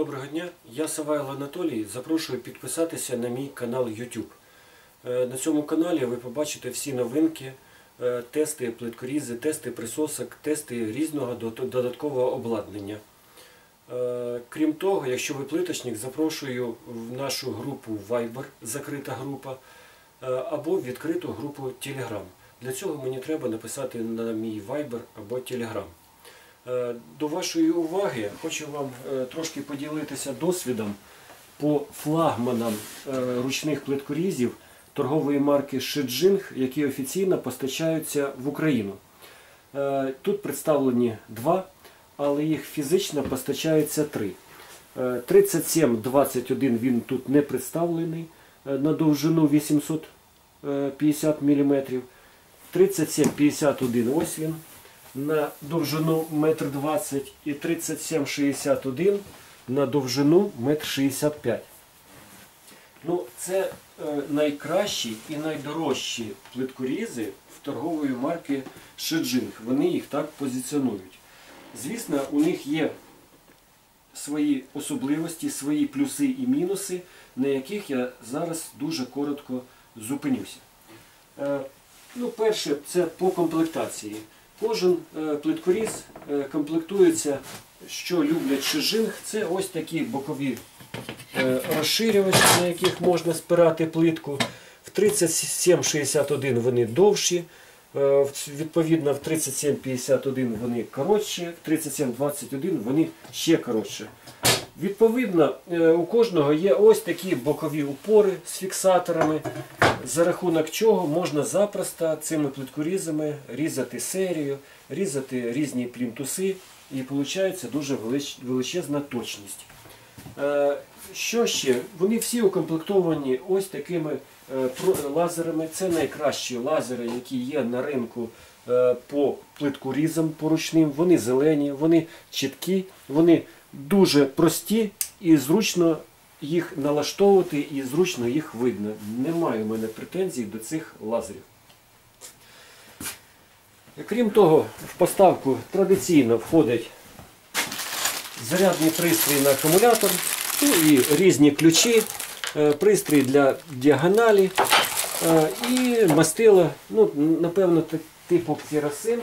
Доброго дня, я Савайло Анатолій. Запрошую підписатися на мій канал YouTube. На цьому каналі ви побачите всі новинки, тести плиткорізи, тести присосок, тести різного додаткового обладнання. Крім того, якщо ви плиточник, запрошую в нашу групу Viber, закрита група, або в відкриту групу Telegram. Для цього мені треба написати на мій Viber або Telegram. До вашої уваги хочу вам трошки поділитися досвідом по флагманам ручних плиткорізів торгової марки Шиджинг, які офіційно постачаються в Україну. Тут представлені два, але їх фізично постачається три. 3721 він тут не представлений на довжину 850 мм. 3751 ось він на довжину 1,20 м і 3761 на довжину 1,65 м. Ну, це найкращі і найдорожчі плиткорізи в торгової марки Шиджинг. Вони їх так позиціонують. Звісно, у них є свої особливості, свої плюси і мінуси, на яких я зараз дуже коротко зупинюся. Ну, перше, це по комплектації. Кожен плиткоріз комплектується, що люблять Шиджинг, це ось такі бокові розширювачі, на яких можна спирати плитку. В 3761 вони довші, відповідно в 3751 вони коротші, в 3721 вони ще коротші. Відповідно, у кожного є ось такі бокові упори з фіксаторами, за рахунок чого можна запросто цими плиткорізами різати серію, різати різні плінтуси, і виходить дуже величезна точність. Що ще? Вони всі укомплектовані ось такими лазерами. Це найкращі лазери, які є на ринку по плиткорізам поручним. Вони зелені, вони чіткі, вони дуже прості і зручно їх налаштовувати і зручно їх видно. Немає у мене претензій до цих лазерів. Крім того, в поставку традиційно входить зарядний пристрій на акумулятор, ну і різні ключі, пристрій для діагоналі і мастила, ну, напевно, типу керосин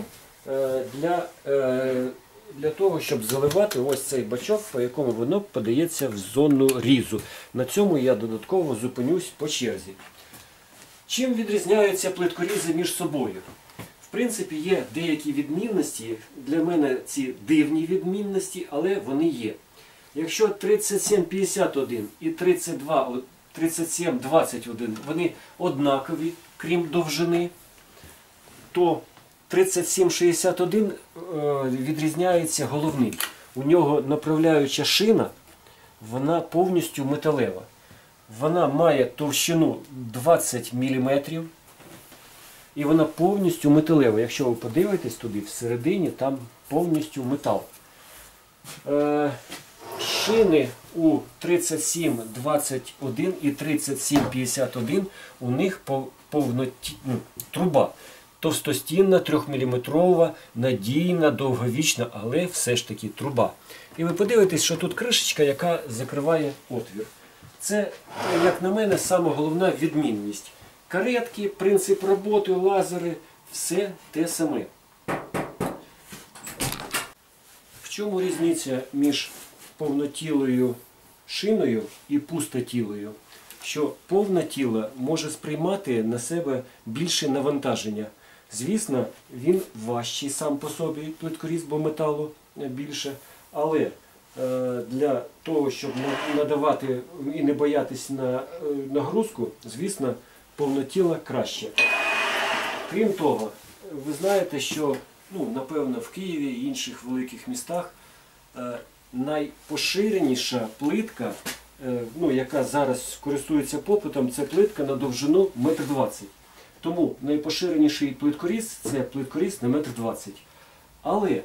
для того, щоб заливати ось цей бачок, по якому воно подається в зону різу. На цьому я додатково зупинюсь по черзі. Чим відрізняються плиткорізи між собою? В принципі, є деякі відмінності, для мене ці дивні відмінності, але вони є. Якщо 3751 і 3721 вони однакові, крім довжини, то 3761 відрізняється головним. У нього направляюча шина, вона повністю металева. Вона має товщину 20 мм і вона повністю металева. Якщо ви подивитесь туди, всередині там повністю метал. Шини у 3721 і 3751 у них труба. Товстостінна, 3-мм, надійна, довговічна, але все ж таки труба. І ви подивитесь, що тут кришечка, яка закриває отвір. Це, як на мене, саме головна відмінність. Каретки, принцип роботи, лазери – все те саме. В чому різниця між повнотілою шиною і пустотілою? Що повне тіло може сприймати на себе більше навантаження. Звісно, він важчий сам по собі, плиткоріз, бо металу більше. Але для того, щоб надавати і не боятись на нагрузку, звісно, повнотіло краще. Крім того, ви знаєте, що, напевно, в Києві і інших великих містах найпоширеніша плитка, яка зараз користується попитом, це плитка на довжину 1,20 м. Тому найпоширеніший плиткоріз – це плиткоріз на 1,20 м. Але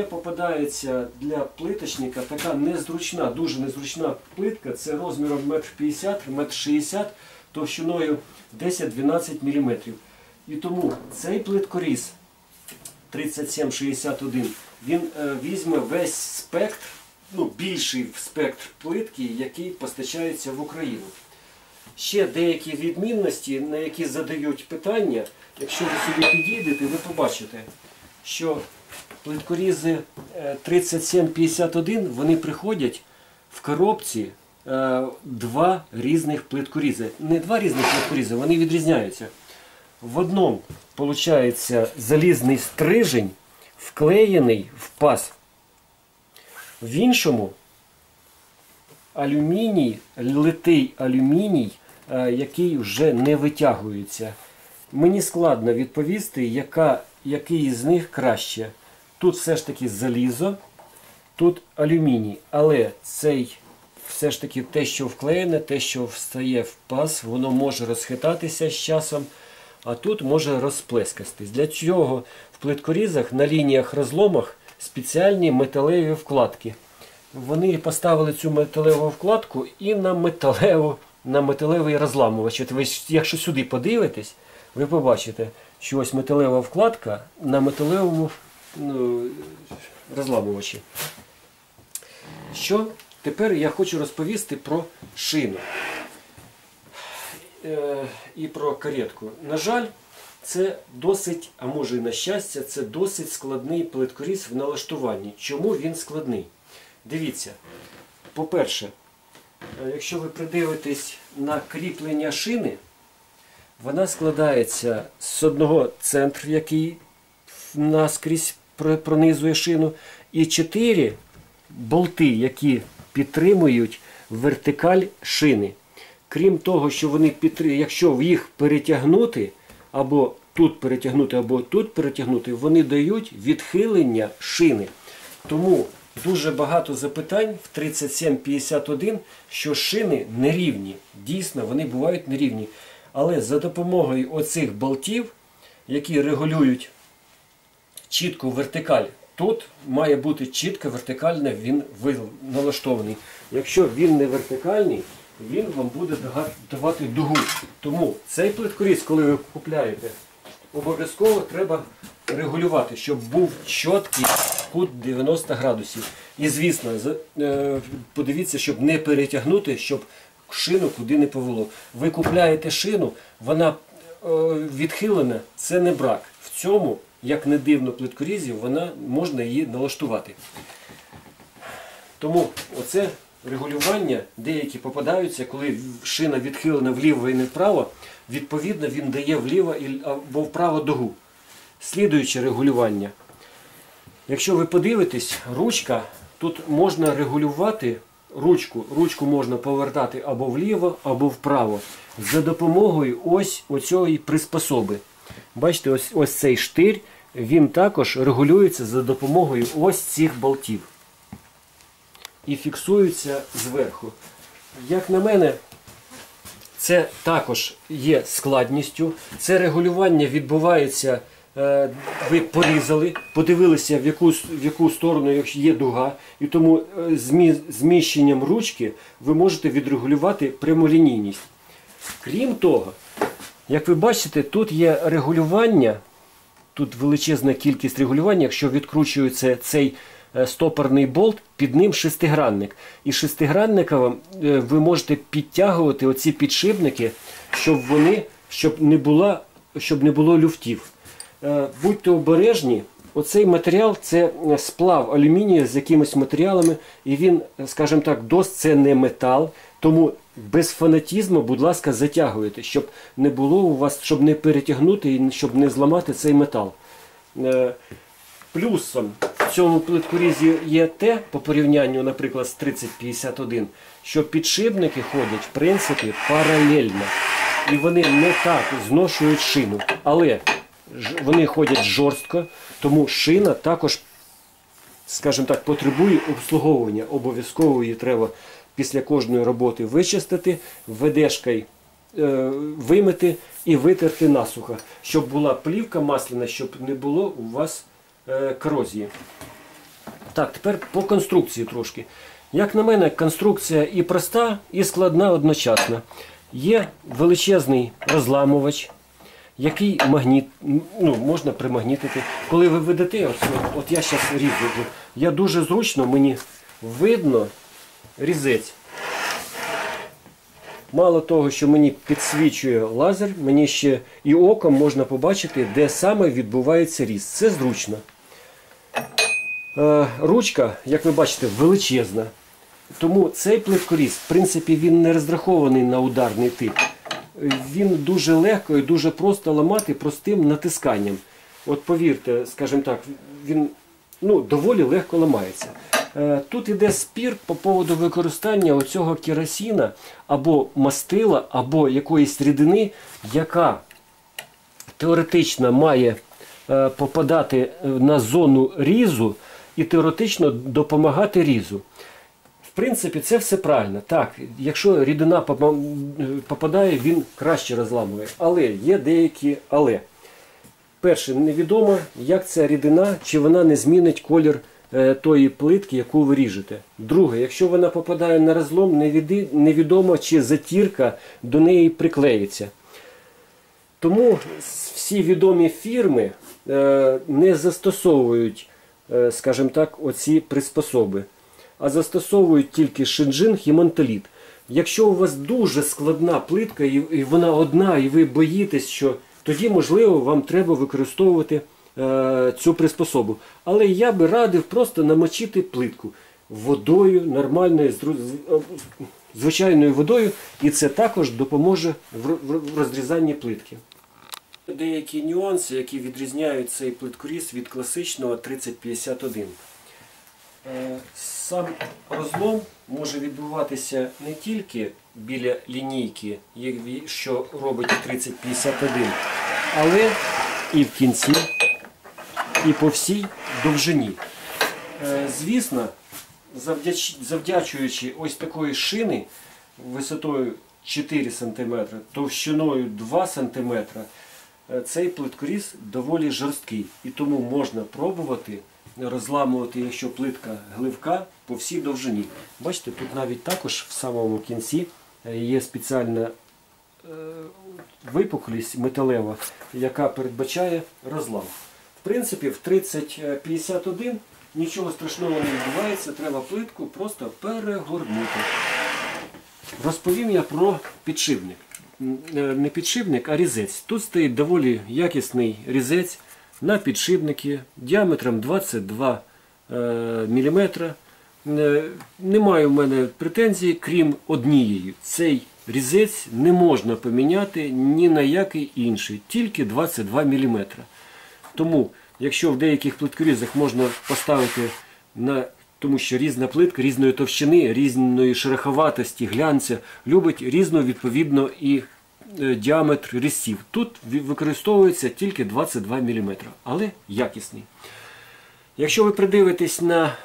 попадається для плиточника така незручна, дуже незручна плитка, це розміром 1,50 м, 1,60 м, товщиною 10-12 мм. І тому цей плиткоріз 3761, він візьме весь спектр більший спектр плитки, який постачається в Україну. Ще деякі відмінності, на які задають питання, якщо ви сюди підійдете, ви побачите, що плиткорізи 3751, вони приходять в коробці два різних плиткорізи. Не два різних плиткорізи, вони відрізняються. В одному, виходить, залізний стрижень, вклеєний в паз. В іншому алюміній, литий алюміній, який вже не витягується. Мені складно відповісти, який з них краще. Тут все ж таки залізо, тут алюміній. Але цей все ж таки те, що вклеєне, те, що встає в паз, воно може розхитатися з часом, а тут може розплескатись. Для цього в плиткорізах на лініях розломах спеціальні металеві вкладки. Вони поставили цю металеву вкладку і на металевий розламувач. От ви, якщо сюди подивитесь, ви побачите, що ось металева вкладка на металевому розламувачі. Що тепер я хочу розповісти про шину і про каретку. На жаль, це досить, а може і на щастя, це досить складний плиткоріз в налаштуванні. Чому він складний? Дивіться, по-перше, якщо ви придивитесь на кріплення шини, вона складається з одного центру, який наскрізь пронизує шину, і 4 болти, які підтримують вертикаль шини. Крім того, що вони якщо їх перетягнути, або тут перетягнути, вони дають відхилення шини. Тому дуже багато запитань в 3751, що шини нерівні. Дійсно, вони бувають нерівні. Але за допомогою оцих болтів, які регулюють чітку вертикаль, тут має бути чітко вертикально він налаштований. Якщо він не вертикальний, він вам буде давати дугу. Тому цей плиткоріз, коли ви купляєте, обов'язково треба регулювати, щоб був чіткий кут 90 градусів. І звісно, подивіться, щоб не перетягнути, щоб шину куди не повело. Ви купляєте шину, вона відхилена, це не брак. В цьому, як не дивно, плиткорізі, можна її налаштувати. Тому оце регулювання, деякі попадаються, коли шина відхилена вліво і не вправо, відповідно він дає вліво або вправо дугу. Слідуюче регулювання. Якщо ви подивитесь, ручка, тут можна регулювати ручку можна повертати або вліво, або вправо за допомогою ось оцієї приспособи. Бачите, ось цей штир, він також регулюється за допомогою ось цих болтів. І фіксується зверху. Як на мене, це також є складністю. Це регулювання відбувається, ви порізали, подивилися, в яку сторону якщо є дуга, і тому зміщенням ручки ви можете відрегулювати прямолінійність. Крім того, як ви бачите, тут є регулювання, тут величезна кількість регулювання, якщо відкручується цей стопорний болт, під ним шестигранник. І шестигранником ви можете підтягувати оці підшипники, щоб не було люфтів. Будьте обережні, оцей матеріал – це сплав алюмінію з якимись матеріалами, і він, скажімо так, це не метал, тому без фанатізму, будь ласка, затягуйте, щоб не було у вас, щоб не перетягнути і щоб не зламати цей метал. Плюсом в цьому плиткорізі є те, по порівнянню, наприклад, з 3051, що підшипники ходять, в принципі, паралельно. І вони не так зношують шину. Але вони ходять жорстко, тому шина також, скажімо так, потребує обслуговування. Обов'язково її треба після кожної роботи вичистити, ведешкою вимити і витерти насухо, щоб була плівка масляна, щоб не було у вас корозії. Так, тепер по конструкції трошки. Як на мене, конструкція і проста, і складна одночасно. Є величезний розламувач, який можна примагнітити. Коли ви ведете, от я зараз ріжу, я дуже зручно, мені видно різець. Мало того, що мені підсвічує лазер, мені ще і оком можна побачити, де саме відбувається різ. Це зручно. Ручка, як ви бачите, величезна. Тому цей плиткоріз, в принципі, він не розрахований на ударний тип. Він дуже легко і дуже просто ламати простим натисканням. От повірте, скажімо так, він доволі легко ламається. Тут іде спір по поводу використання оцього керосина або мастила, або якоїсь рідини, яка теоретично має попадати на зону різу і теоретично допомагати різу. В принципі, це все правильно. Так, якщо рідина попадає, він краще розламує. Але є деякі але. Перше, невідомо, як ця рідина, чи вона не змінить колір тої плитки, яку ви ріжете. Друге, якщо вона попадає на розлом, невідомо, чи затірка до неї приклеїться. Тому всі відомі фірми не застосовують, скажімо так, оці приспособи, а застосовують тільки шинджинг і монтоліт. Якщо у вас дуже складна плитка, і вона одна, і ви боїтесь, що тоді, можливо, вам треба використовувати цю приспособу. Але я би радив просто намочити плитку водою, нормальною, звичайною водою, і це також допоможе в розрізанні плитки. Деякі нюанси, які відрізняють цей плиткоріз від класичного 3051. Сам розлом може відбуватися не тільки біля лінійки, що робить 3051, але і в кінці, і по всій довжині. Звісно, завдячуючи ось такої шини висотою 4 см, товщиною 2 см, цей плиткоріз доволі жорсткий. І тому можна пробувати розламувати, якщо плитка гливка, по всій довжині. Бачите, тут навіть також в самому кінці є спеціальна випуклість металева, яка передбачає розлам. В принципі, в 3051 нічого страшного не відбувається, треба плитку просто перегорнути. Розповім я про підшипник. Не підшипник, а різець. Тут стоїть доволі якісний різець на підшипники діаметром 22 мм. Немає в мене претензій, крім однієї. Цей різець не можна поміняти ні на який інший, тільки 22 мм. Тому, якщо в деяких плиткорізах можна поставити, тому що різна плитка, різної товщини, різної шероховатості, глянця, любить різну, відповідно, і діаметр різців. Тут використовується тільки 22 мм, але якісний. Якщо ви придивитесь на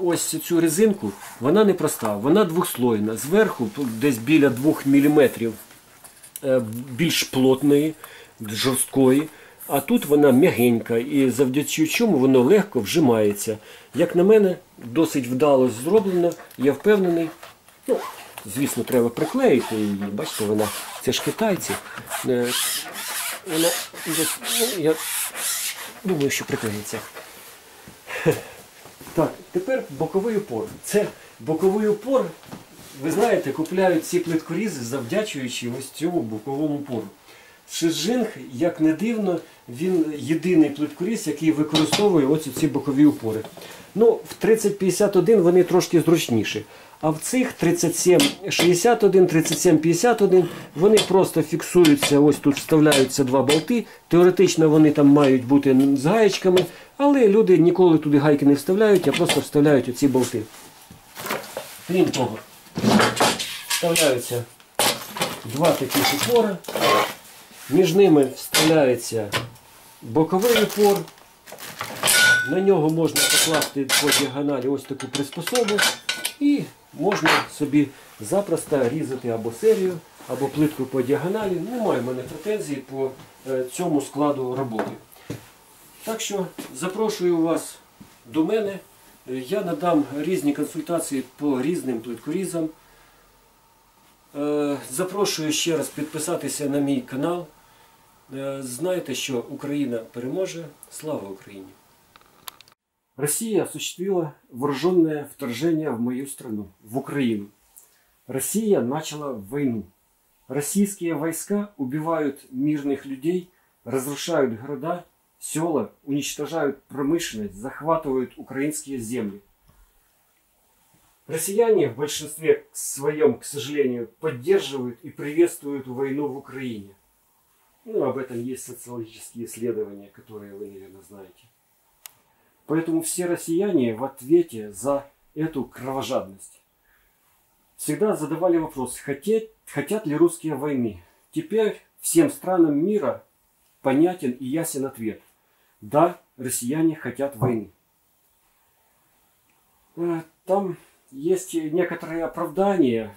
ось цю резинку, вона непроста, вона двохслойна. Зверху десь біля 2 мм більш плотної, жорсткої, а тут вона м'ягенька і завдячуючи чому воно легко вжимається. Як на мене, досить вдало зроблено, я впевнений. Звісно, треба приклеїти її, бачите, вона, це ж китайці. Вона, я думаю, що приклеїться. Так, тепер боковий упор. Це боковий упор, ви знаєте, купляють ці плиткорізи, завдячуючи ось цьому боковому упору. Шинджинг, як не дивно, він єдиний плиткоріз, який використовує ось ці бокові упори. В 3051 вони трошки зручніші. А в цих 3761, 3751 вони просто фіксуються, ось тут вставляються два болти. Теоретично вони там мають бути з гаєчками, але люди ніколи туди гайки не вставляють, а просто вставляють оці болти. Крім того, вставляються два такі упори, між ними вставляється боковий упор, на нього можна покласти по діагоналі ось таку приспособу і можна собі запросто різати або серію, або плитку по діагоналі. Немає в мене претензій по цьому складу роботи. Так що запрошую вас до мене. Я надам різні консультації по різним плиткорізам. Запрошую ще раз підписатися на мій канал. Знайте, що Україна переможе. Слава Україні! Россия осуществила вооруженное вторжение в мою страну, в Украину. Россия начала войну. Российские войска убивают мирных людей, разрушают города, села, уничтожают промышленность, захватывают украинские земли. Россияне в большинстве своем, к сожалению, поддерживают и приветствуют войну в Украине. Ну, об этом есть социологические исследования, которые вы, наверное, знаете. Поэтому все россияне в ответе за эту кровожадность всегда задавали вопрос, хотят ли русские войны. Теперь всем странам мира понятен и ясен ответ. Да, россияне хотят войны. Там есть некоторые оправдания,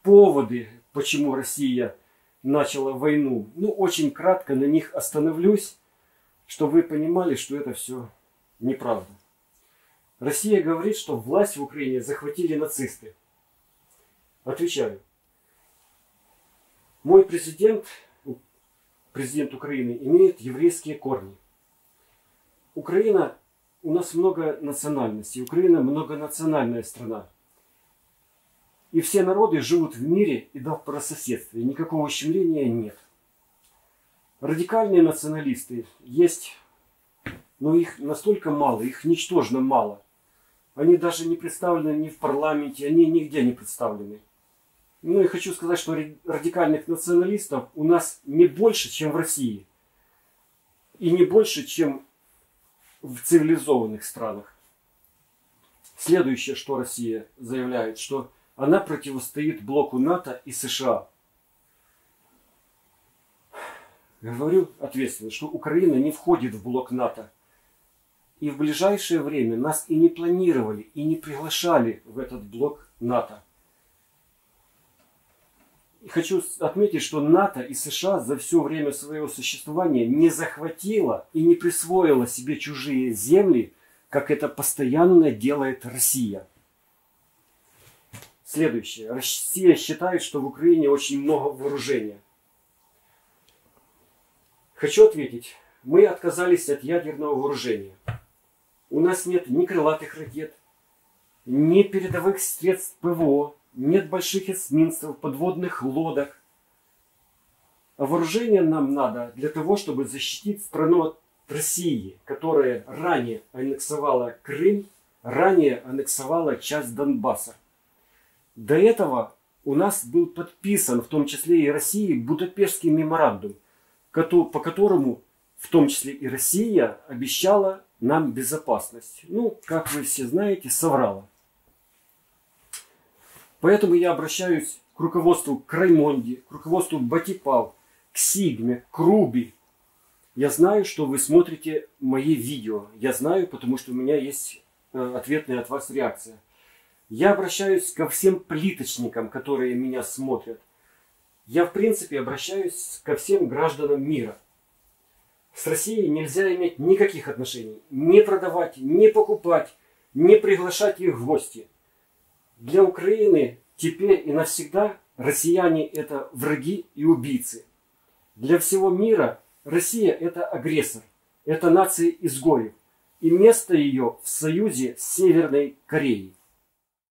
поводы, почему Россия начала войну. Ну, очень кратко на них остановлюсь, чтобы вы понимали, что это все неправда. Россия говорит, что власть в Украине захватили нацисты. Отвечаю. Мой президент Украины, имеет еврейские корни. Украина, у нас много национальностей. Украина многонациональная страна. И все народы живут в мире и в добрососедстве. Никакого ущемления нет. Радикальные националисты есть, но их настолько мало, их ничтожно мало. Они даже не представлены ни в парламенте, они нигде не представлены. Ну и хочу сказать, что радикальных националистов у нас не больше, чем в России. И не больше, чем в цивилизованных странах. Следующее, что Россия заявляет, что она противостоит блоку НАТО и США. Говорю ответственно, что Украина не входит в блок НАТО. И в ближайшее время нас и не планировали, и не приглашали в этот блок НАТО. И хочу отметить, что НАТО и США за все время своего существования не захватило и не присвоило себе чужие земли, как это постоянно делает Россия. Следующее. Россия считает, что в Украине очень много вооружения. Хочу ответить. Мы отказались от ядерного вооружения. У нас нет ни крылатых ракет, ни передовых средств ПВО, нет больших эсминцев, подводных лодок. А вооружение нам надо для того, чтобы защитить страну от России, которая ранее аннексовала Крым, ранее аннексовала часть Донбасса. До этого у нас был подписан, в том числе и Россией, Будапештский меморандум, по которому, в том числе и Россия, обещала нам безопасность. Ну, как вы все знаете, соврала. Поэтому я обращаюсь к руководству Краймонди, к руководству Батипал, к Сигме, к Руби. Я знаю, что вы смотрите мои видео. Я знаю, потому что у меня есть ответная от вас реакция. Я обращаюсь ко всем плиточникам, которые меня смотрят. Я, в принципе, обращаюсь ко всем гражданам мира. С Россией нельзя иметь никаких отношений. Не продавать, не покупать, не приглашать их в гости. Для Украины теперь и навсегда россияне это враги и убийцы. Для всего мира Россия это агрессор. Это нация изгоев. И место ее в союзе с Северной Кореей.